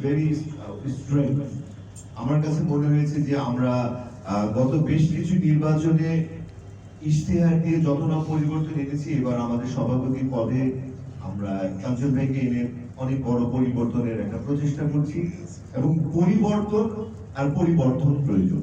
Very strength. আমার কাছে মনে হয়েছে যে আমরা গত বেশ কিছু নির্বাচনে ইশতেহার দিয়ে যত না পরিবর্তন এনেছি, এবার আমাদের সভাপতি পদে আমরা কাঞ্চন ভাইকে এনে অনেক বড় পরিবর্তনের একটা প্রচেষ্টা করছি, এবং পরিবর্তন আর পরিবর্তন প্রয়োজন।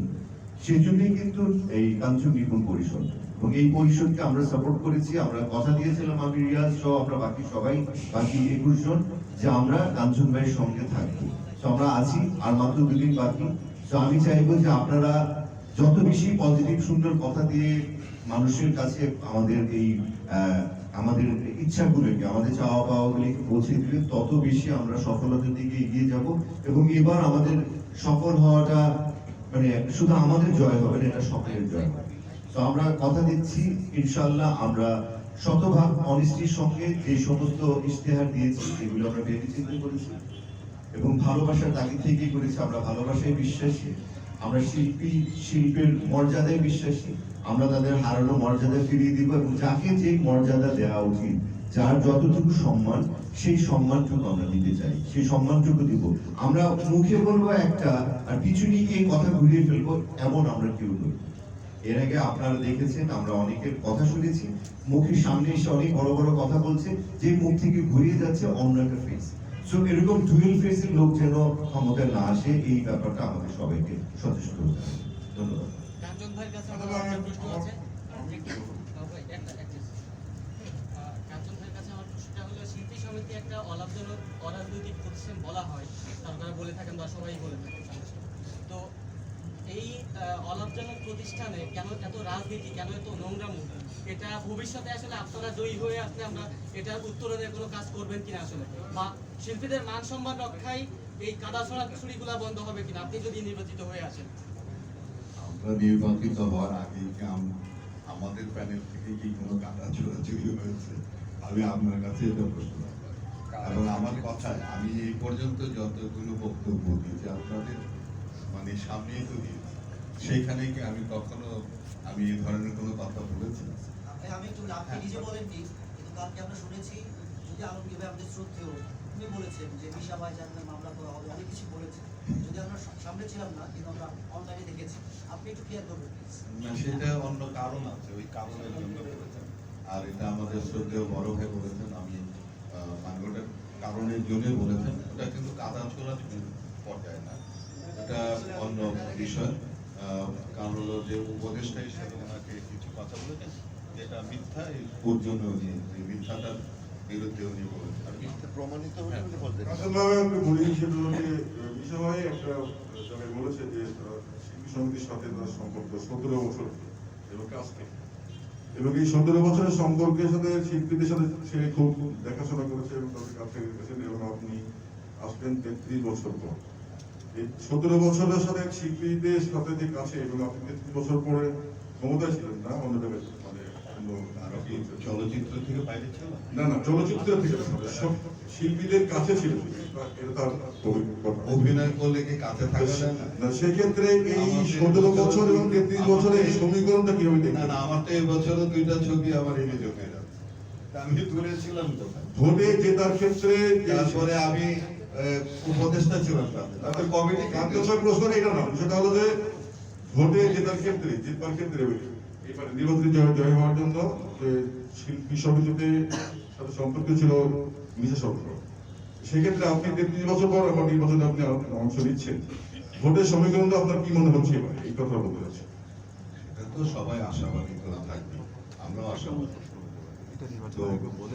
সেই জন্যই কিন্তু এই কাঞ্চন নির্মাণ পরিষদ, এবং এই পরিষদকে আমরা সাপোর্ট করেছি। আমরা কথা দিয়েছিলাম, আমি রিয়াজ সহ আমরা বাকি সবাই, বাকি 21 জন, যে আমরা কাঞ্চন ভাইয়ের সঙ্গে থাকবো। তো আমরা আছি, আর মাত্র 2 দিন বাকি। তো আমি চাইবো যে আপনারা যত বেশি পজিটিভ সুন্দর কথা দিয়ে মানুষের কাছে আমাদের এই আমাদের ইচ্ছাগুলোকে, আমাদের চাওয়া পাওয়াগুলোকে পৌঁছে দিলে তত বেশি আমরা সফলতার দিকে এগিয়ে যাব। এবং এবার আমাদের সফল হওয়াটা মানে শুধু আমাদের জয় হবে না, এটা সকলের জয় হবে। তো আমরা কথা দিচ্ছি, ইনশাআল্লাহ আমরা শতভাগ অনেস্টির সঙ্গে যে সমস্ত ইশতেহার দিয়েছি এগুলো আমরা ভেবে চিন্তা করেছি এবং ভালোবাসার তাগিদ থেকেই করেছি। আমরা ভালোবাসায় বিশ্বাসী, আমরা শিল্পের মর্যাদায় বিশ্বাসী। আমরা তাদের হারানো মর্যাদা ফিরিয়ে দিব, এবং যাকে যে মর্যাদা দেওয়া উচিত, যার যতটুকু সম্মান, সেই সম্মানটুকু আমরা দিতে চাই, সেই সম্মানটুকু দিব। আমরা মুখে বলবো একটা আর পিছনে গিয়ে কথা ঘুরিয়ে ফেলবো, এমন আমরা কেউ নই। এর আগে আপনারা দেখেছেন, আমরা অনেকের কথা শুনেছি, মুখের সামনে এসে অনেক বড় বড় কথা বলছে, যে মুখ থেকে ঘুরিয়ে যাচ্ছে অন্য একটা ফেস। সো এরকম ডুয়েল ফেসের লোক যেন ক্ষমতায় না আসে, এই ব্যাপারটা আমাদের সবাইকে সচেষ্ট হতে হবে। ধন্যবাদ। কাঞ্চন ভাইয়ের কাছে আমার একটা প্রশ্ন আছে। কাঞ্চন ভাইয়ের কাছে আমার প্রশ্নটা হলো, শিল্পী সমিতি একটা অলাভজনক অরাজনৈতিক প্রতিষ্ঠান বলা হয়, আপনারা বলে থাকেন বা সবাই বলে থাকেন। তো এই অলাভজনক প্রতিষ্ঠানে কেন এত রাজনীতি, কেন এত নোংরামো, এটা ভবিষ্যতে আসলে আপনারা জয়ী হয়ে আসলে আমরা এটার উত্তরণের কোনো কাজ করবেন কিনা আসলে, বা শিল্পীদের মান সম্মান রক্ষায় এই কাদা ছড়াছড়িগুলা বন্ধ হবে কিনা আপনি যদি নির্বাচিত হয়ে আসেন? আমরা নির্বাচিত হওয়ার আগে কি আমাদের প্যানেল থেকে কি কোনো কাদা ছোড়াছুড়ি হয়েছে? আমি আপনার কাছে এটা প্রশ্ন, এবং আমার কথায় আমি এই পর্যন্ত যতগুলো বক্তব্য দিয়েছি আপনাদের মানে সামনেই তো দিয়েছি, সেইখানে কি আমি কখনো আমি এই ধরনের কোনো কথা বলেছি? আমি একটু আপনি নিজে বলেননি, কিন্তু কালকে আমরা শুনেছি যদি আলমগীর ভাই আমাদের শ্রদ্ধেয়, উনি বলেছেন যে মিশা ভাই জানলে মামলা করা হবে, অনেক কিছু বলেছেন। যদি আমরা সামনে ছিলাম না, কিন্তু আমরা অনলাইনে দেখেছি। আপনি একটু ক্লিয়ার করবেন প্লিজ। না, সেটা অন্য কারণ আছে, ওই কারণের জন্য বলেছেন। আর এটা আমাদের শ্রদ্ধেয় বড় ভাই বলেছেন, আমি মানে ওটার কারণের জন্যই বলেছেন। ওটা কিন্তু কাদা ছোড়াছুড়ি পর্যায়ে না, এটা অন্য বিষয়। কারণ হলো যে উপদেষ্টা হিসেবে ওনাকে কিছু কথা বলেছেন যেটা মিথ্যা, ওর জন্য উনি মিথ্যাটার বিরুদ্ধে উনি বলেছেন, আর মিথ্যা প্রমাণিত হলে উনি বলতেন। আসলে মনে হিসেবে বিষয় একটা জায়গায় বলেছে যে শিল্পী সমিতির সাথে তার সম্পর্ক 17 বছর এবং কাজ থেকে, এবং এই 17 বছরের সম্পর্কের সাথে শিল্পীদের সাথে সে খুব দেখাশোনা করেছে এবং তাদের কাছ থেকে গেছেন, এবং আপনি আসলেন 33 বছর পর। এই 17 বছরের সাথে শিল্পীদের সাথে যে কাছে, এবং আপনি 33 বছর পরে ক্ষমতায় ছিলেন না, অন্য জায়গায় মানে চলচ্চিত্র থেকে বাইরে ছিল না, চলচ্চিত্র থেকে সব শিল্পীদের কাছে ছিল, এটা তার অভিজ্ঞতা। অভিনয় করলে কি কাছে থাকা যায় না? সেক্ষেত্রে এই 17 বছর এবং 33 বছরের এই সমীকরণটা কিভাবে দেখবেন? না, আমার তো এই বছরও 2টা ছবি আমার এনে জমে যাচ্ছে, আমি দূরে ছিলাম তো, ভোটে জেতার ক্ষেত্রে তারপরে আমি উপদেষ্টা ছিলাম তাদের কমিটি। প্রশ্ন এটা না, সেটা হলো যে ভোটে জেতার ক্ষেত্রে এবার নির্বাচনে জয় হওয়ার জন্য যে শিল্পী সমিতিতে সাথে সম্পর্ক ছিল মিশা সম্পর্ক, সেক্ষেত্রে আপনি 33 বছর পর আমার নির্বাচনে আপনি অংশ নিচ্ছেন, ভোটের সমীকরণটা আপনার কি মনে হচ্ছে এবার এই কথা বলতে যাচ্ছি? এটা তো সবাই আশাবাদী করা থাকবে, আমরাও আশাবাদী। তো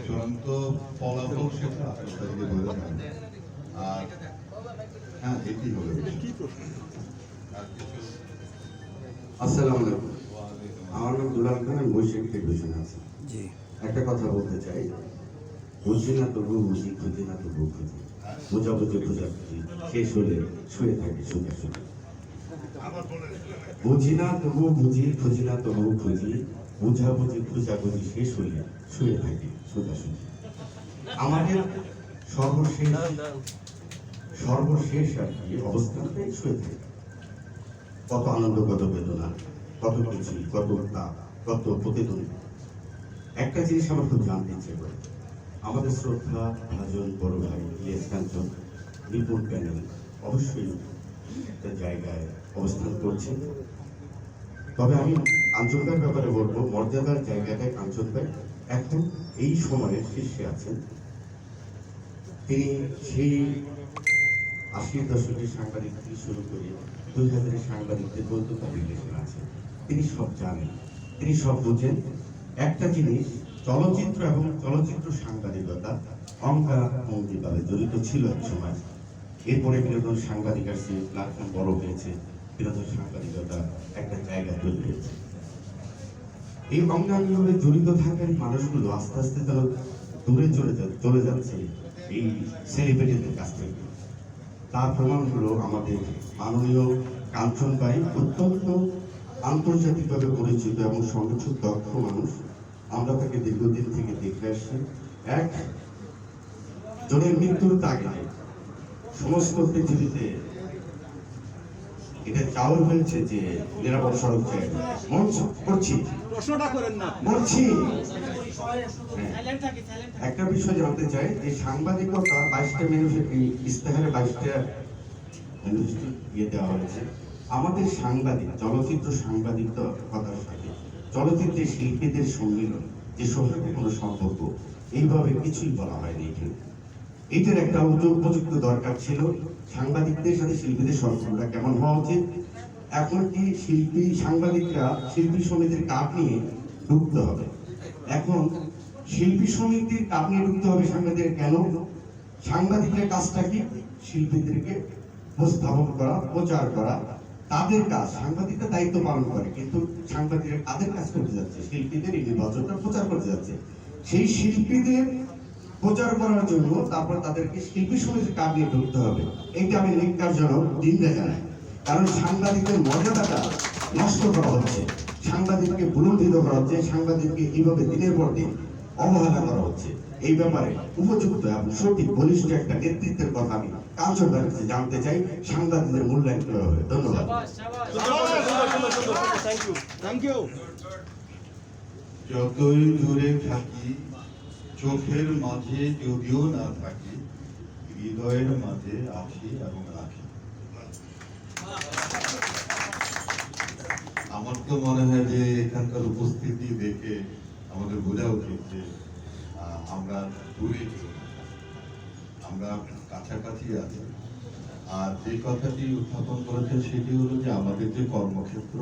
চূড়ান্ত ফলাফল সেটা 28 তারিখে বোঝা যাবে। আর হ্যাঁ, এটি হবে। আর কিছু? আসসালামু আলাইকুম, আমার নাম দুলাল খান, আমি বৈশাখী টেলিভিশন আছি। একটা কথা বলতে চাই, বুঝি না তবু বুঝি, খুঁজি না তবু খুঁজি, বোঝাবুঝি খোঁজাখুঁজি, শেষ হলে শুয়ে থাকি সোজাসুজি। বুঝি না তবু বুঝি, খুঁজি না তবু খুঁজি, বোঝাবুঝি খোঁজাখুঁজি, শেষ হলে শুয়ে থাকি সোজাসুজি। আমাদের সর্বশেষ আর কি অবস্থানটাই শুয়ে থাকি। কত আনন্দ, কত বেদনা, কত কিছু, কত তাপ, কত প্রতিদ্বন্দ্বী। একটা জিনিস আমার খুব জানতে ইচ্ছে করে, আমাদের শ্রদ্ধা ভাজন বড় ভাই ইলিয়াস কাঞ্চন নিপুণ প্যানেল অবশ্যই একটা জায়গায় অবস্থান করছে। তবে আমি কাঞ্চন ভাইয়ের ব্যাপারে বলবো, মর্যাদার জায়গাটায় কাঞ্চন ভাই এখন এই সময়ের শীর্ষে আছেন। তিনি সেই 80-এর দশকের সাংবাদিক থেকে শুরু করে 2000-এর সাংবাদিকদের বৈধতা রিলেশন আছে। তিনি সব জানেন, তিনি সব বুঝেন। একটা জিনিস, চলচ্চিত্র এবং চলচ্চিত্র সাংবাদিকতা অঙ্গাভঙ্গিভাবে জড়িত ছিল এক সময়। এরপরে বিনোদন সাংবাদিক আসছে, প্ল্যাটফর্ম বড় হয়েছে, বিনোদন সাংবাদিকতা একটা জায়গা তৈরি হয়েছে। এই অঙ্গাঙ্গিভাবে জড়িত থাকার মানুষগুলো আস্তে আস্তে তারা দূরে চলে যাচ্ছে এই সেলিব্রিটিদের কাছ থেকে। তার প্রমাণগুলো আমাদের মাননীয় কাঞ্চন ভাই অত্যন্ত আন্তর্জাতিকভাবে পরিচিত এবং সংগঠক দক্ষ মানুষ। আমরা তাকে দীর্ঘদিন থেকে দেখে আসছি। এক জনের মৃত্যুর তাগিদে সমস্ত পৃথিবীতে এটা চাউর হয়েছে যে নিরাপদ সড়ক চাই। মরছি একটা বিষয় জানতে চাই যে সাংবাদিকতা 22টা ইস্তেহারে 22টা ইয়ে দেওয়া হয়েছে। আমাদের সাংবাদিক, চলচ্চিত্র সাংবাদিকতার সাথে চলচ্চিত্রের শিল্পীদের সম্মিলন যে সৌহার্দ্য কোনো সম্পর্ক, এইভাবে কিছুই বলা হয়নি এখানে। এইটার একটা উপযুক্ত দরকার ছিল। সাংবাদিকদের সাথে শিল্পীদের সম্পর্কটা কেমন হওয়া উচিত। এখন কি সাংবাদিকরা শিল্পী সমিতির কাপ নিয়ে ঢুকতে হবে? এখন শিল্পী সমিতির কাপ নিয়ে ঢুকতে হবে সাংবাদিকদের কেন? সাংবাদিকদের কাজটা কি? শিল্পীদেরকে উপস্থাপন করা, প্রচার করা, তাদের কাজ। সাংবাদিকরা দায়িত্ব পালন করে, কিন্তু সাংবাদিকরা কাদের কাজ করতে যাচ্ছে? শিল্পীদের এই নির্বাচনটা প্রচার করতে যাচ্ছে। সেই শিল্পীদের প্রচার করার জন্য তারপর তাদেরকে শিল্পী সমিতির কাজ নিয়ে ঢুকতে হবে। এইটা আমি নির্কারজনক নিন্দা জানাই। কারণ সাংবাদিকদের মর্যাদাটা নষ্ট করা হচ্ছে, সাংবাদিককে ভুলুণ্ঠিত করা হচ্ছে, সাংবাদিককে এইভাবে দিনের পর দিন অবহেলা করা হচ্ছে। এই ব্যাপারে উপযুক্ত এবং সঠিক বলিষ্ঠ একটা নেতৃত্বের কথা আমি কাঞ্চন ভাইয়ের কাছে জানতে চাই। সাংবাদিকদের মূল্যায়ন করা হবে। ধন্যবাদ। যতই দূরে থাকি, চোখের মাঝে যদিও না থাকি, হৃদয়ের মাঝে আছি এবং রাখি। আমার তো মনে হয় যে এখানকার উপস্থিতি দেখে আমাদের বোঝা উচিত যে আমরা দূরে ছিল, আমরা কাছাকাছি আছি। আর যে কথাটি উত্থাপন করেছে সেটি হলো যে আমাদের যে কর্মক্ষেত্র,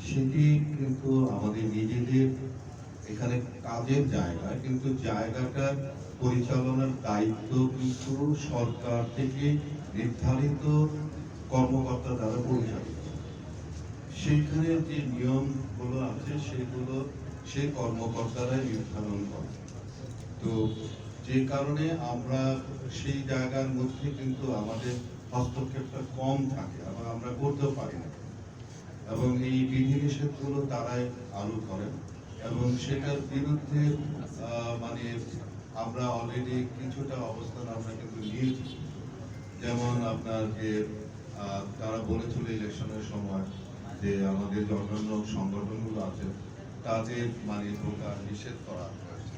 সেটি কিন্তু আমাদের নিজেদের এখানে কাজের জায়গা, কিন্তু জায়গাটার পরিচালনার দায়িত্ব কিন্তু সরকার থেকে নির্ধারিত কর্মকর্তা দ্বারা পরিচালিত। সেইখানে যে নিয়মগুলো আছে সেগুলো সেই কর্মকর্তারাই নির্ধারণ করে। তো যে কারণে আমরা সেই জায়গার মধ্যে কিন্তু আমাদের হস্তক্ষেপটা কম থাকে এবং আমরা করতেও পারি না, এবং এই বিধিনিষেধগুলো তারাই আরোপ করেন এবং সেটার বিরুদ্ধে মানে আমরা অলরেডি কিছুটা অবস্থান আমরা কিন্তু নিয়েছি। যেমন আপনার যে তারা বলেছিল ইলেকশনের সময় যে আমাদের যে অন্যান্য সংগঠনগুলো আছে তাদের মানে ঢোকা নিষেধ করা হয়েছে।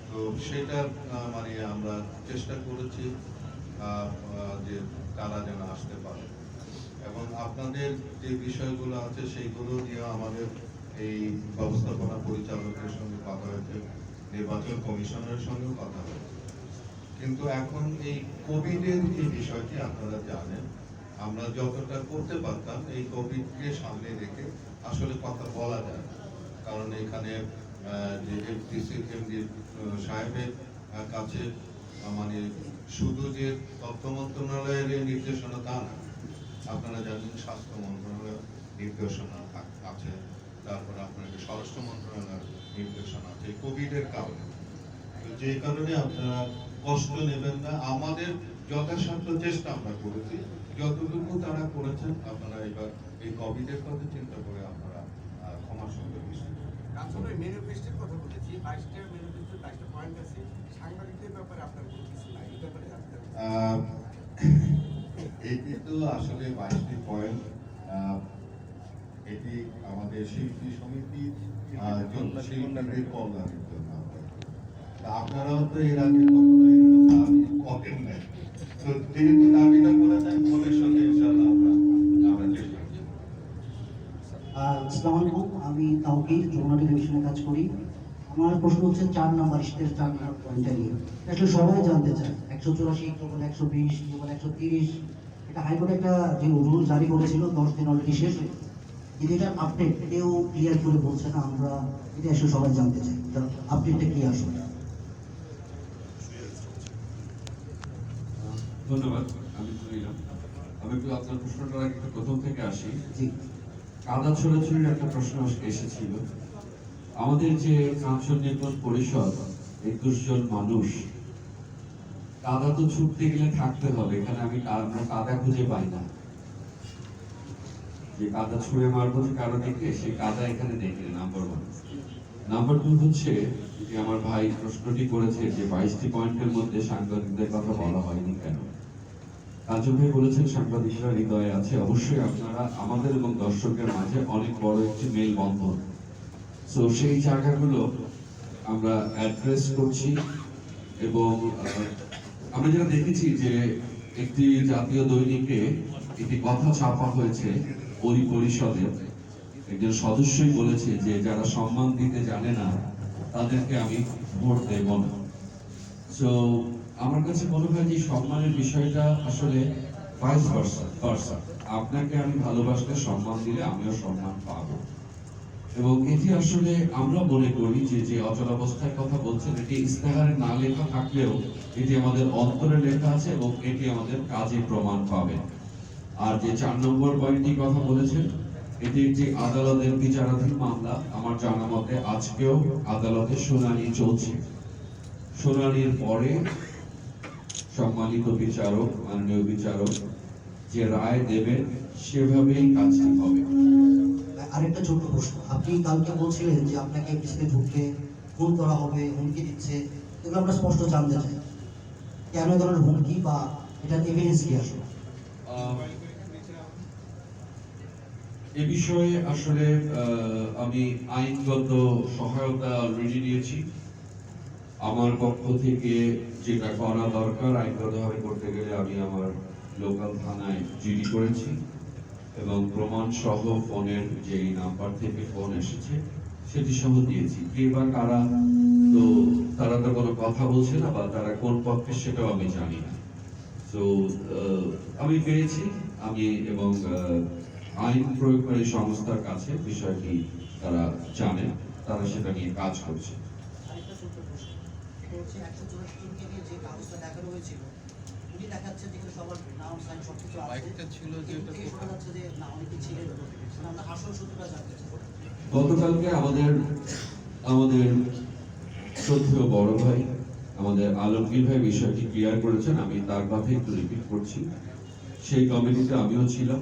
তো সেটা মানে আমরা চেষ্টা করেছি যে তারা যেন আসতে পারে, এবং আপনাদের যে বিষয়গুলো আছে সেইগুলো নিয়ে আমাদের এই ব্যবস্থাপনা পরিচালকের সঙ্গে কথা হয়েছে, নির্বাচন কমিশনের সঙ্গেও কথা হয়েছে। কিন্তু এখন এই কোভিডের যে বিষয়টি আপনারা জানেন, আমরা যতটা করতে পারতাম এই কোভিডকে সামনে রেখে আসলে কথা বলা যায় না। কারণ এখানে যে এফডিসি সাহেবের কাছে মানে শুধু যে তথ্য মন্ত্রণালয়ের নির্দেশনা তা না, আপনারা জানেন স্বাস্থ্য মন্ত্রণালয়ের নির্দেশনা আছে, তারপরে আপনাদের স্বরাষ্ট্র মন্ত্রণালয়ের নির্দেশনা আছে কোভিডের কারণে। তো যে কারণে আপনারা কষ্ট নেবেন না, আমাদের যথাসাধ্য চেষ্টা আমরা করেছি, যতটুকু তারা করেছেন আপনারা এবার এই কোভিডের কথা চিন্তা করে আপনারা ক্ষমার সঙ্গে বিষয় আসলে ম্যানিফেস্টোর কথা বলেছি, 22টা ম্যানিফেস্টোর 22টা পয়েন্ট আছে, সাংবাদিকদের ব্যাপারে আপনার কোনো কিছু নাই, এই ব্যাপারে জানতে হবে। এটি তো আসলে 22টি পয়েন্ট, এটি আমাদের শিল্পী সমিতি শিল্পীদের কল্যাণের জন্য। আপনারাও তো এর আগে কখনো করেন নাই, তো তিনি যদি দাবিটা করে দেন ভবিষ্যতে ইনশাআল্লাহ আমরা চেষ্টা করব। আসসালামু আলাইকুম, আমি তাওকির যমুনা টেলিভিশনে কাজ করি। আমার প্রশ্ন হচ্ছে 4 নাম্বার স্টেজ 4 নাম্বার পয়েন্টটা নিয়ে। আসলে সবাই জানতে চায় 184 কেউ বলে 120 কেউ বলে 130। এটা হাইকোর্ট একটা যে রুল জারি করেছিল 10 দিন অলরেডি শেষ হয়ে গেছে। কিন্তু এটা আপডেট কেউ ক্লিয়ার করে বলছে না। আমরা এটা আসলে সবাই জানতে চাই আপডেটটা কি আসলে। ধন্যবাদ। আমি শুনিলাম। আমি একটু আপনার প্রশ্নটা একটু প্রথম থেকে আসি। জি, কাদা ছোড়াছুড়ির একটা প্রশ্ন এসেছিল। আমাদের যে কাঞ্চন নির্মাণ পরিষদ 21 জন মানুষ, কাদা তো ছুটতে গেলে থাকতে হবে। এখানে আমরা কাদা খুঁজে পাই না, যে কাদা ছুঁড়ে মারবো যে কারো দিকে, সেই কাদা এখানে দেখি নাম্বার 1। নাম্বার 2 হচ্ছে যে আমার ভাই প্রশ্নটি করেছে যে 22টি পয়েন্টের মধ্যে সাংবাদিকদের কথা বলা হয়নি কেন। কাঞ্চন ভাই বলেছেন সাংবাদিকরা হৃদয়ে আছে। অবশ্যই আপনারা আমাদের এবং দর্শকের মাঝে অনেক বড় একটি মেল বন্ধন। তো সেই জায়গাগুলো আমরা অ্যাড্রেস করছি এবং আমরা যেটা দেখেছি যে একটি জাতীয় দৈনিকে একটি কথা ছাপা হয়েছে ওই পরিষদের একজন সদস্যই বলেছে যে যারা সম্মান দিতে জানে না তাদেরকে আমি ভোট দেব না। তো আমার কাছে মনে হয় যে সম্মানের বিষয়টা আসলে ভাইস ভার্সা। আপনাকে আমি ভালোবাসলে সম্মান দিলে আমিও সম্মান পাবো। এবং এটি আসলে আমরা মনে করি যে যে অচলাবস্থার কথা বলছেন এটি ইস্তেহারে না লেখা থাকলেও এটি আমাদের অন্তরে লেখা আছে এবং এটি আমাদের কাজে প্রমাণ পাবে। আর যে 4 নম্বর পয়েন্টটি কথা বলেছেন, এটি একটি আদালতের বিচারাধীন মামলা। আমার জানা মতে আজকেও আদালতে শুনানি চলছে। শুনানির পরে সম্মানিত বিচারক, মাননীয় বিচারক যে রায় দেবেন সেভাবেই কাজটি হবে। আরেকটা ছোট্ট প্রশ্ন, আপনি কালকে বলছিলেন যে আপনাকে পিছনে ঢুকতে ফোন করা হবে, হুমকি দিচ্ছে। এগুলো আমরা স্পষ্ট জানতে চাই, কেন এই ধরনের হুমকি বা এটার এভিডেন্স কি আসলে? এ বিষয়ে আসলে আমি আইনগত সহায়তা অলরেডি নিয়েছি। আমার পক্ষ থেকে যেটা করা দরকার আইনগতভাবে করতে গেলে আমি আমার লোকাল থানায় জিডি করেছি এবং প্রমাণ সহ ফোনের যে নাম্বার থেকে ফোন এসেছে সেটি সহ দিয়েছি। কে বা কারা, তো তারা তো কোনো কথা বলছে না বা তারা কোন পক্ষে সেটাও আমি জানি না। তো আমি পেয়েছি, আমি এবং আইন প্রয়োগকারী সংস্থার কাছে বিষয়টি তারা জানেন, তারা সেটা নিয়ে কাজ করছে। আরেকটা ছোট্ট প্রশ্ন, এটা হচ্ছে 184 জনকে নিয়ে যে কাগজটা দেখানো হয়েছিল, উনি দেখাচ্ছে যেখানে সবার নাম সাইন সবকিছু আছে, বাইকটা ছিল যে কিন্তু ওটা থেকে শোনা যাচ্ছে যে না অনেকে ছিলেন, মানে আমরা আসল সূত্রটা জানতে চাই। গতকালকে আমাদের শ্রদ্ধেয় বড় ভাই আমাদের আলমগীর ভাই বিষয়টি ক্লিয়ার করেছেন। আমি তার কথা একটু রিপিট করছি। সেই কমিটিতে আমিও ছিলাম।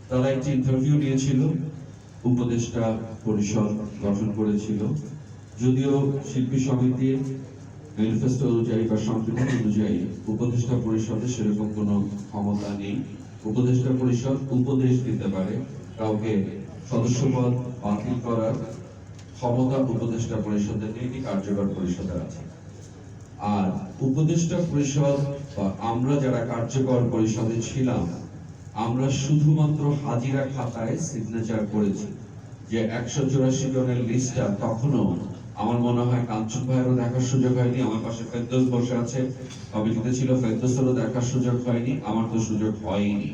তারা একটি ইন্টারভিউ নিয়েছিল, উপদেষ্টা পরিষদ গঠন করেছিল। যদিও শিল্পী সমিতির ম্যানিফেস্টো অনুযায়ী বা সংবিধান অনুযায়ী উপদেষ্টা পরিষদের সেরকম কোনো ক্ষমতা নেই। উপদেষ্টা পরিষদ উপদেশ দিতে পারে, কাউকে সদস্যপদ বাতিল করার ক্ষমতা উপদেষ্টা পরিষদের নেই, কার্যকর পরিষদের আছে। আর উপদেষ্টা পরিষদ বা আমরা যারা কার্যকর পরিষদে ছিলাম, আমরা শুধুমাত্র হাজিরা খাতায় সিগনেচার করেছি। যে 184 জনের লিস্টটা তখনও আমার মনে হয় কাঞ্চন ভাইয়েরও দেখার সুযোগ হয়নি। আমার পাশে ফেরদৌস বসে আছে, কমিটিতে ছিল, ফেরদৌসেরও দেখার সুযোগ হয়নি, আমার তো সুযোগ হয়নি।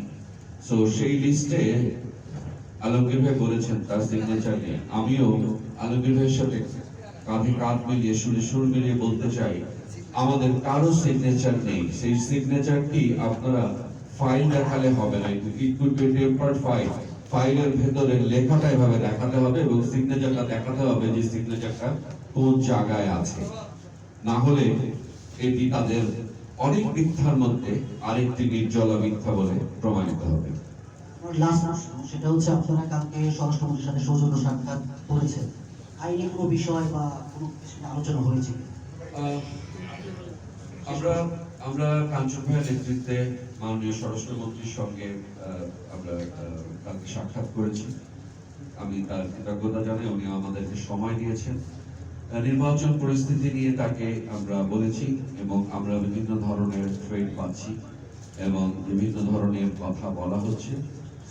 সো সেই লিস্টে আলমগীর ভাই বলেছেন তার সিগনেচার নেই। আমিও আলমগীর ভাইয়ের সাথে কাঁধে কাঁধ মিলিয়ে সুরে সুর মিলিয়ে বলতে চাই আমাদের কারো সিগনেচার নেই। সেই সিগনেচারটি আপনারা ফাইল দেখালে হবে না, it could be tempered file. ফাইলের ভেতরে লেখাটা এভাবে দেখাতে হবে এবং সিগনেচারটা দেখাতে হবে যে সিগনেচারটা কোন জায়গায় আছে। না হলে এটি তাদের অনেক মিথ্যার মধ্যে আরেকটি নির্জলা মিথ্যা বলে প্রমাণিত হবে। লাস্ট প্রশ্ন, সেটা হচ্ছে আপনারা কালকে স্বরাষ্ট্রমন্ত্রীর সাথে সৌজন্য সাক্ষাৎ করেছেন, আইনি কোনো বিষয় বা কোনো কিছু নিয়ে আলোচনা হয়েছে? আমরা কাঞ্চন ভাইয়ের নেতৃত্বে মাননীয় স্বরাষ্ট্রমন্ত্রীর সঙ্গে আমরা কালকে সাক্ষাৎ করেছি। আমি তার কৃতজ্ঞতা জানাই, উনি আমাদেরকে সময় দিয়েছেন। নির্বাচন পরিস্থিতি নিয়ে তাকে আমরা বলেছি এবং আমরা বিভিন্ন ধরনের থ্রেট পাচ্ছি। এবং বিভিন্ন ধরনের কথা বলা হচ্ছে।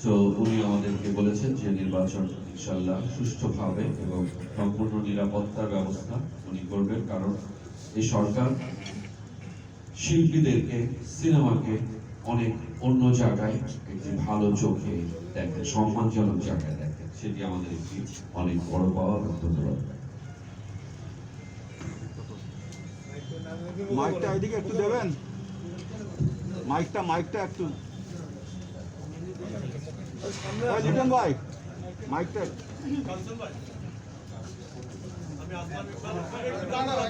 তো উনি আমাদেরকে বলেছেন যে নির্বাচন ইনশাল্লাহ সুষ্ঠুভাবে এবং সম্পূর্ণ নিরাপত্তার ব্যবস্থা উনি করবেন, কারণ এই সরকার শিল্পীদেরকে, সিনেমাকে অনেক অন্য জায়গায় একটি ভালো চোখে দেখে, সম্মানজনক জায়গায় দেখে। সেটি আমাদের একটি অনেক বড় পাওয়া। ধন্যবাদ। মাইকটা এদিকে একটু দেবেন, মাইকটা একটু লিটন ভাই, মাইকটা আপনারা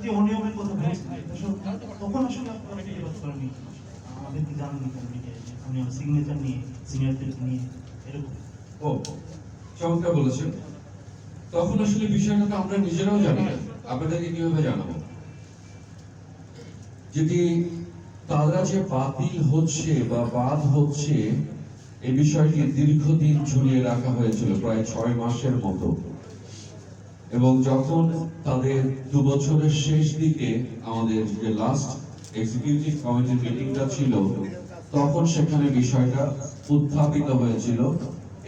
যে অনিয়মের কথা বলছেন তখন আসলে আপনারা প্রতিবাদ করেননি, আমাদের কি জানেন অনিয়ম সিগনেচার নিয়ে, সিনিয়রদের নিয়ে এরকম? ও চমৎকার বলেছেন। তখন আসলে বিষয়টা তো আমরা নিজেরাও জানি না, আপনাদেরকে কিভাবে জানাবো? যদি তারা যে বাতিল হচ্ছে বা বাদ হচ্ছে, এই বিষয়টি দীর্ঘদিন ঝুলিয়ে রাখা হয়েছিল, প্রায় 6 মাসের মতো। এবং যখন তাদের 2 বছরের শেষ দিকে আমাদের যে লাস্ট এক্সিকিউটিভ কমিটির মিটিংটা ছিল, তখন সেখানে বিষয়টা উত্থাপিত হয়েছিল।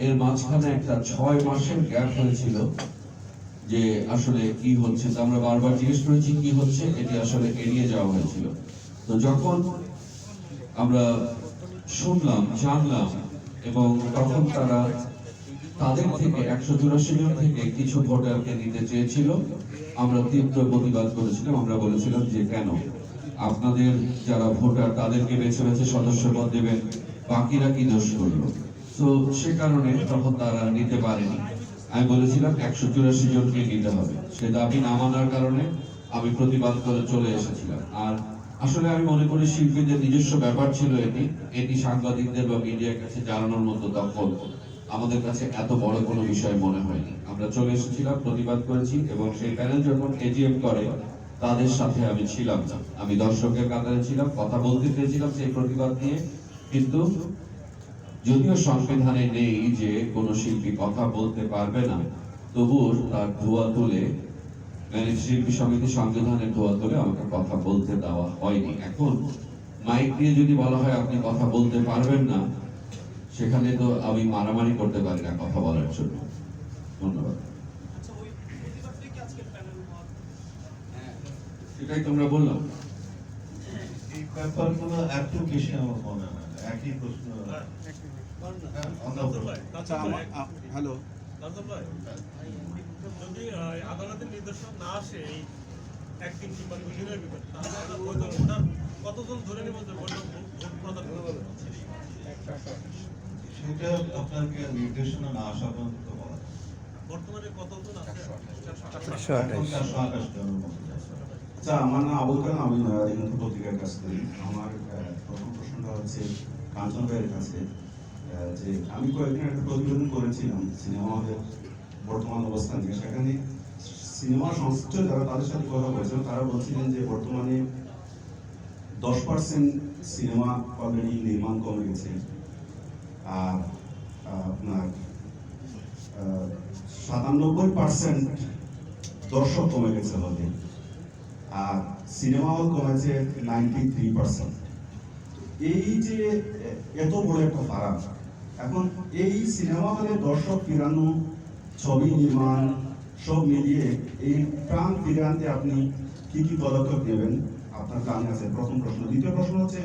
এর মাঝখানে একটা 6 মাসের গ্যাপ হয়েছিল যে আসলে কি হচ্ছে। তো আমরা বারবার জিজ্ঞেস করেছি কি হচ্ছে, এটি আসলে এড়িয়ে যাওয়া হয়েছিল। তো যখন আমরা শুনলাম, জানলাম, এবং তখন তারা তাদের থেকে 184 জন থেকে কিছু ভোটারকে নিতে চেয়েছিল, আমরা তীব্র প্রতিবাদ করেছিলাম। আমরা বলেছিলাম যে কেন আপনাদের যারা ভোটার তাদেরকে বেছে বেছে সদস্যপদ দেবেন, বাকিরা কি দোষ করলো? তো সে কারণে তখন তারা নিতে পারেনি। আমি বলেছিলাম 184 জনকে নিতে হবে। সে দাবি না মানার কারণে আমি প্রতিবাদ করে চলে এসেছিলাম। আর আসলে আমি মনে করি শিল্পীদের নিজস্ব ব্যাপার ছিল এটি সাংবাদিকদের বা মিডিয়ার কাছে জানানোর মতো দখল আমাদের কাছে এত বড় কোনো বিষয় মনে হয়নি। আমরা চলে এসেছিলাম, প্রতিবাদ করেছি, এবং সেই প্যানেল যখন এজিএম করে তাদের সাথে আমি ছিলাম না, আমি দর্শকের কাতারে ছিলাম, কথা বলতে চেয়েছিলাম সেই প্রতিবাদ নিয়ে। কিন্তু যদিও সংবিধানে নেই যে কোনো শিল্পী কথা বলতে পারবে না, তবুও তার ধোয়া তুলে, মানে শিল্পী সমিতি সংবিধানের ধোয়া তুলে আমাকে কথা বলতে দেওয়া হয়নি। এখন মাইক দিয়ে যদি বলা হয় আপনি কথা বলতে পারবেন না, সেখানে তো আমি মারামারি করতে পারি না কথা বলার জন্য। ধন্যবাদ। সেটাই তোমরা বললাম। এই ব্যাপারগুলো এত বেশি আমার মনে হয় না। একই প্রশ্ন। হ্যালো, যদি আদালতের নির্দেশনা না আসে এই একদিন কিংবা 2 দিনের ভিতরে, তাহলে ভোটার কতজন ধরে নেব যে ভোট প্রদান করবে? সেটা আপনাকে নির্দেশনা না আসা পর্যন্ত বলা যায়। বর্তমানে কতজন আছে? 428 জনের মতো। আচ্ছা, আমার নাম আবুল কালাম, আমি নয়াদিগন্ত পত্রিকার কাজ করি। আমার প্রথম প্রশ্নটা হচ্ছে কাঞ্চন ভাইয়ের কাছে, যে আমি কয়েকদিন একটা প্রতিবেদন করেছিলাম সিনেমা হলের বর্তমান অবস্থা নিয়ে। সেখানে সিনেমা সংশ্লিষ্ট যারা তাদের সাথে কথা বলেছেন, তারা বলছিলেন যে বর্তমানে 10% সিনেমা অলরেডি নির্মাণ কমে গেছে, আর আপনার 97% দর্শক কমে গেছে হলে, আর সিনেমা হল কমেছে 93%। এই যে এত বড় একটা ফারাক, এখন এই সিনেমা হলে দর্শক ফিরানো, ছবি নির্মাণ সব মিলিয়ে এই প্রাণ ফিরে আনতে আপনি কি কি পদক্ষেপ নেবেন আপনার প্ল্যানে আছে? প্রথম প্রশ্ন। দ্বিতীয় প্রশ্ন হচ্ছে,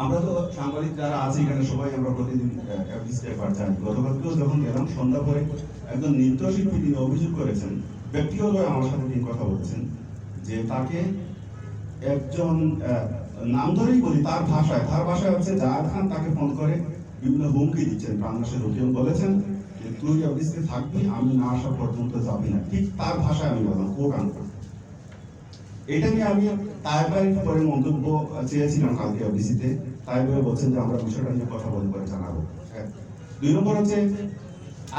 আমরা তো সাংবাদিক যারা আছে এখানে সবাই আমরা প্রতিদিন একবার যাই। গতকালকেও যখন গেলাম সন্ধ্যা পরে একজন নৃত্যশিল্পী তিনি অভিযোগ করেছেন, ব্যক্তিগতভাবে আমার সাথে তিনি কথা বলেছেন, যে তাকে একজন নাম ধরেই বলি, তার ভাষায় হচ্ছে জাহাদ খান তাকে ফোন করে বিভিন্ন হুমকি দিচ্ছেন। প্রাণনাশের হুমকি বলেছেন যে তুই অফিসে থাকবি, আমি না আসা পর্যন্ত যাবি না। ঠিক তার ভাষায় আমি বললাম, কোট আনকোট। এটা নিয়ে আমি তাইবারের পরে মন্তব্য চেয়েছিলাম কালকে অফিসিতে। তাইবারে বলছেন যে আমরা বিষয়টা নিয়ে কথা বলতে পারে জানাবো। 2 নম্বর হচ্ছে,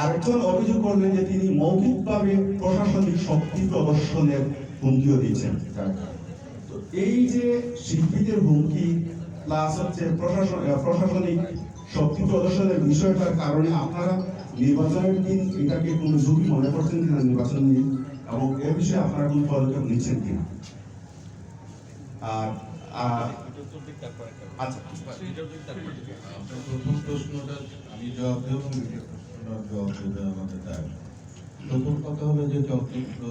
আরেকজন অভিযোগ করলেন যে তিনি মৌখিকভাবে প্রশাসনিক শক্তি প্রদর্শনের হুমকিও দিচ্ছেন। তো এই যে শিল্পীদের হুমকি প্লাস হচ্ছে প্রশাসনিক শক্তি প্রদর্শনের বিষয়টার কারণে আপনারা নির্বাচনের দিন এটাকে কোনো ঝুঁকি মনে করছেন কিনা নির্বাচন নিয়ে? এবং এ বিষয়ে আপনারা কোন পদক্ষেপ নিচ্ছেন কিনা? আর আচ্ছা, আপনার প্রথম প্রশ্নটা আমি জবাব দেবো, দ্বিতীয় প্রশ্নটার জবাব দেবে আমাদের দায়। প্রথম কথা হলো যে চলচ্চিত্র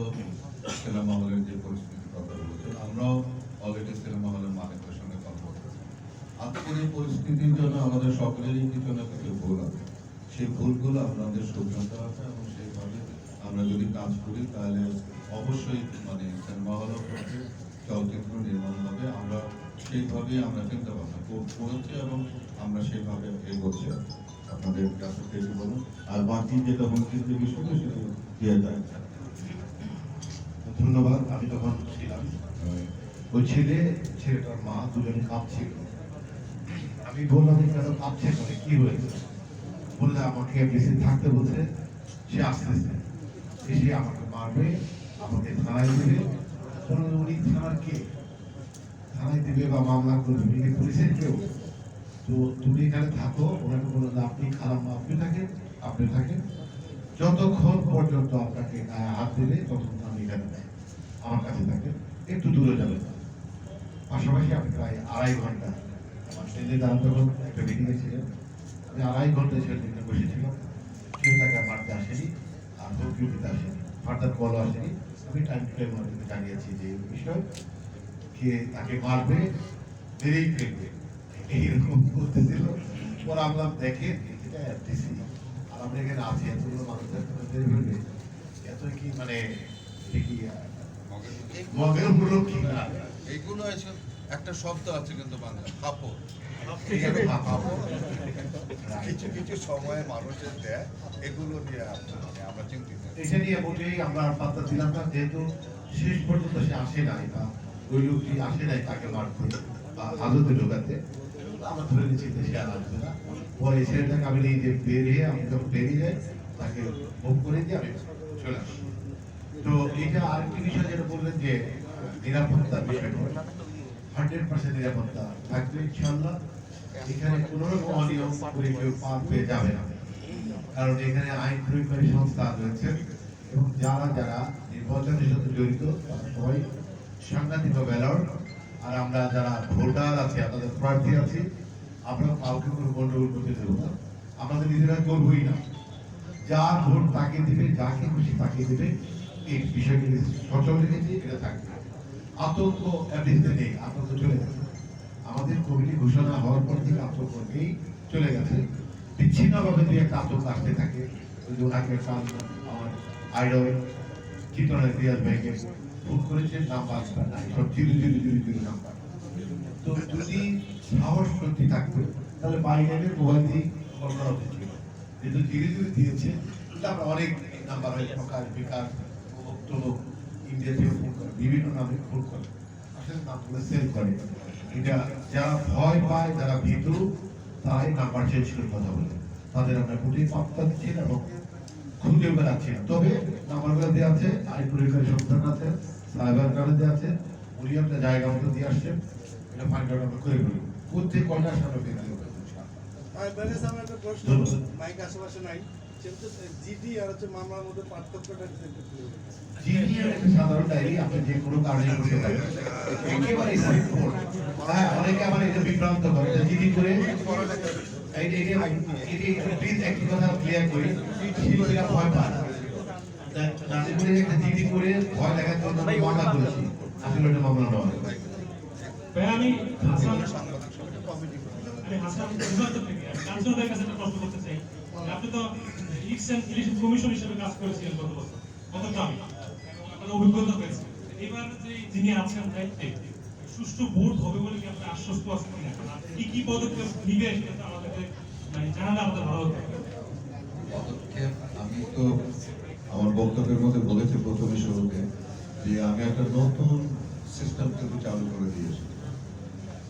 সিনেমা হলের যে পরিস্থিতির কথা বলেছেন, আমরাও অলরেডি সিনেমা হলের মালিকদের সঙ্গে কথা বলছি। আজকের এই পরিস্থিতির জন্য আমাদের সকলেরই কিছু না কিছু ভুল আছে। সেই ভুলগুলো আপনাদের শুধরাতে হবে এবং সেইভাবে আমরা যদি কাজ করি তাহলে অবশ্যই মানে সিনেমা হলও করছে, চলচ্চিত্র নির্মাণ হবে। আমরা সেইভাবেই আমরা চিন্তা ভাবনা করেছি এবং আমরা সেইভাবে এগোচ্ছি। আপনাদের কাছে থেকে বলুন। আর বাকি যেটা বলছি যে বিষয়টা সেটা দিয়ে যায়। ধন্যবাদ। আমি তখন ছিলাম, ওই ছেলেটার মা দুজনে কাঁদছিল। আমি বললাম যে কেন কাঁদছে, মানে কি হয়েছে? বললে আমাকে বেশি থাকতে বলছে, সে আসতেছে, এসে আমাকে মারবে, আমাকে থানায় দেবে। উনি থানার কে? থানায় দেবে বা মামলা করবে, উনি কি পুলিশের কেউ? তো তুমি এখানে থাকো। ওনাকে বললো আপনি খারাপ, আপনি থাকেন যতক্ষণ পর্যন্ত আপনাকে গায়ে হাত দেবে ততক্ষণ আমি এখানে আমার কাছে থাকেন, একটু দূরে যাবেন না। পাশাপাশি আমি প্রায় 2.5 ঘন্টা, আমার ছেলে দাঁড়ান তখন একটা মিটিংয়ে ছিলেন, আমি 2.5 ঘন্টা ছেলেকে বসেছিলাম। কেউ তাকে মারতে আসেনি, আর কেউ দিতে আসেনি, ফার্দার কলও আসেনি। আমি টাইম টু টাইম ওনাকে জানিয়েছি যে এই বিষয়, কে তাকে মারবে, মেরেই ফেলবে, এইরকম করতেছিল। পরে আমরা দেখে এটা দিছি, আর আমরা এখানে আছি, এতগুলো মানুষের মেরে ফেলবে, এত কি মানে মগের মূলক কি না? এইগুলো এসে একটা শব্দ আছে কিন্তু বাংলা কাপড়। কিছু কিছু সময়ে মানুষের দেয়, এগুলো নিয়ে আমরা চিন্তিত। এটা নিয়ে মোটেই আমরা পাত্তা দিলাম না, যেহেতু শেষ পর্যন্ত সে আসে নাই বা ওই লোকটি আসে নাই তাকে মারতে বা হাজতে ঢোকাতে। আমরা ধরে নিচ্ছি যে সে আর আসবে না। পরে ছেলেটাকে আমি নিয়ে যে বেরিয়ে, আমি যখন বেরিয়ে যাই তাকে ভোগ করে দিয়ে আমি চলে আসি। তো এটা আরেকটি বিষয় যেটা বললেন যে নিরাপত্তার বিষয়টা, 100% নিরাপত্তা থাকবে ইনশাআল্লাহ। এখানে কোনো রকম অনিয়ম করে কেউ পার পেয়ে যাবে না, কারণ এখানে আইন প্রয়োগকারী সংস্থা রয়েছে এবং যারা যারা নির্বাচনের সাথে জড়িত তারা সবাই সাংঘাতিকভাবে অ্যালার্ট। আর আমরা যারা ভোটার আছি, আমাদের প্রার্থী আছি, আমরা কাউকে কোনো গন্ডগোল করতে দেব না। আমাদের নিজেরা করবই না, যার ভোট তাকে দিবে, যাকে খুশি তাকে দিবে। এই বিষয়টি সচল রেখেছি, এটা থাকবে। আতঙ্ক এমনিতে নেই, আতঙ্ক চলে গেছে। আমাদের কমিটি ঘোষণা হওয়ার পর থেকে আতঙ্ক নেই, চলে গেছে। বিচ্ছিন্নভাবে যে একটা আতঙ্ক আসতে থাকে, ওই যে ওনাকে আমার আইডল চিত্রনাথ রিয়াজ ভাইকে ফোন করেছে, নাম্বার নাই, সব 00000 নাম্বার। তো যদি সাহস শক্তি থাকতো তাহলে বাইরে মোবাইল দিয়ে কল করা উচিত ছিল। যেহেতু 000 দিয়েছে, তারপর অনেক নাম্বার হয়, প্রকাশ, বিকাশ, ইন্ডিয়া থেকে ফোন করে, বিভিন্ন নামে ফোন করে, আসলে নামগুলো সেভ করে। এটা যারা ভয় পায়, যারা ভীতু, তারাই নাম্বার চেঞ্জ করে কথা বলে। তাদের আমরা মোটেই পাত্তা দিচ্ছি না এবং খুঁজেও বেড়াচ্ছি না। তবে নাম্বারগুলো দেওয়া আছে, আইন প্রয়োগকারী সংস্থান আছে, সাইবার কার্ডে দেওয়া আছে, উনি একটা জায়গা মতো দিয়ে আসছেন, এটা ফাইন্ড আউট আমরা করে ফেলবো। প্রত্যেক কয়টার সামনে বের করবো। মাইক আশেপাশে নাই, জিডি আর হচ্ছে মামলার মধ্যে পার্থক্যটা জিডি একটা সাধারণ ডায়েরি, আপনি যে কোনো কারণে করতে পারেন, একেবারে সিম্পল। হ্যাঁ, অনেকে আবার এটা বিভ্রান্ত করে, জিডি করে প্লিজ একটি কথা ক্লিয়ার করি, শিল্পীরা ভয় পায় না। নাজিপুরে একটা জিডি করে ভয় দেখার জন্য মামলা করেছি, আসলে ওটা মামলা নয়। আমি হাসান কাঞ্চনদের কাছে একটা প্রশ্ন করতে চাই। আপনি তো ইলেকশন কমিশন হিসেবে কাজ করেছিলেন গত বছর, গত গ্রামে আপনার অভিজ্ঞতা হয়েছে। এবার যে যিনি আছেন দায়িত্বে, সুষ্ঠু ভোট হবে বলে কি আপনি আশ্বস্ত আছেন কিনা? কি কি পদক্ষেপ নিবে সেটা আমাদেরকে মানে জানালে আমাদের ভালো হতো। পদক্ষেপ আমি তো আমার বক্তব্যের মধ্যে বলেছি প্রথমে শুরুতে যে আমি একটা নতুন সিস্টেম কিন্তু চালু করে দিয়েছি,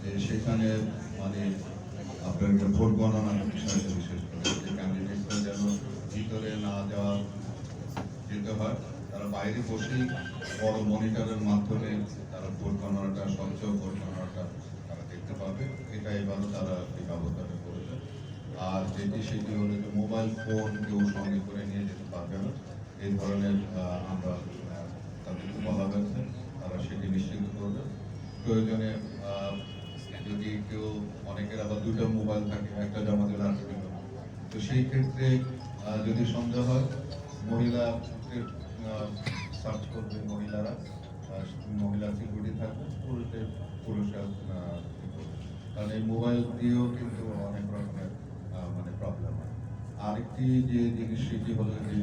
যে সেখানে মানে আপনার একটা ভোট গণনার বিষয়টা বিশেষ করে যে ক্যান্ডিডেটরা যেন ভিতরে না যেতে হয়, তারা বাইরে বসেই বড় মনিটরের মাধ্যমে তারা ভোট গণনাটা, স্বচ্ছ ভোট গণনাটা তারা দেখতে পাবে। এটা এবারও তারা এই ব্যবস্থাটা করেছে। আর যেটি সেটি হলো যে মোবাইল ফোন কেউ সঙ্গে করে নিয়ে যেতে পারবে না, এই ধরনের আমরা তাদেরকে বলা হয়েছে, তারা সেটি নিশ্চিত করবে। প্রয়োজনে যদি কেউ, অনেকের আবার দুটো মোবাইল থাকে, একটা জমা দিলে আর একটা, তো সেই ক্ষেত্রে যদি সন্দেহ হয় মহিলা সার্চ করবে মহিলারা, মহিলা সিকিউরিটি থাকবে, পুরুষরা কারণ এই মোবাইল দিয়েও কিন্তু অনেক রকমের মানে প্রবলেম হয়। আরেকটি যে জিনিস সেটি হলো যে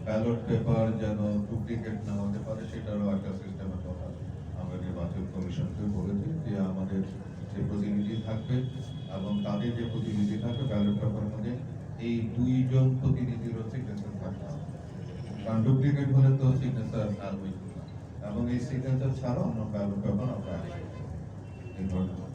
ব্যালট পেপার যেন ডুপ্লিকেট না হতে পারে, সেটারও একটা সিস্টেমের কথা আমরা নির্বাচন কমিশনকে বলেছি যে আমাদের যে প্রতিনিধি থাকবে এবং তাদের যে প্রতিনিধি থাকবে ব্যালট পেপারের মধ্যে এই 2 জন প্রতিনিধিরও সিগনেচার থাকবে, কারণ ডুপ্লিকেট হলে তো সিগনেচার আর হইত না, এবং এই সিগনেচার ছাড়াও আমরা ব্যালট পেপার আমরা এই ধরনের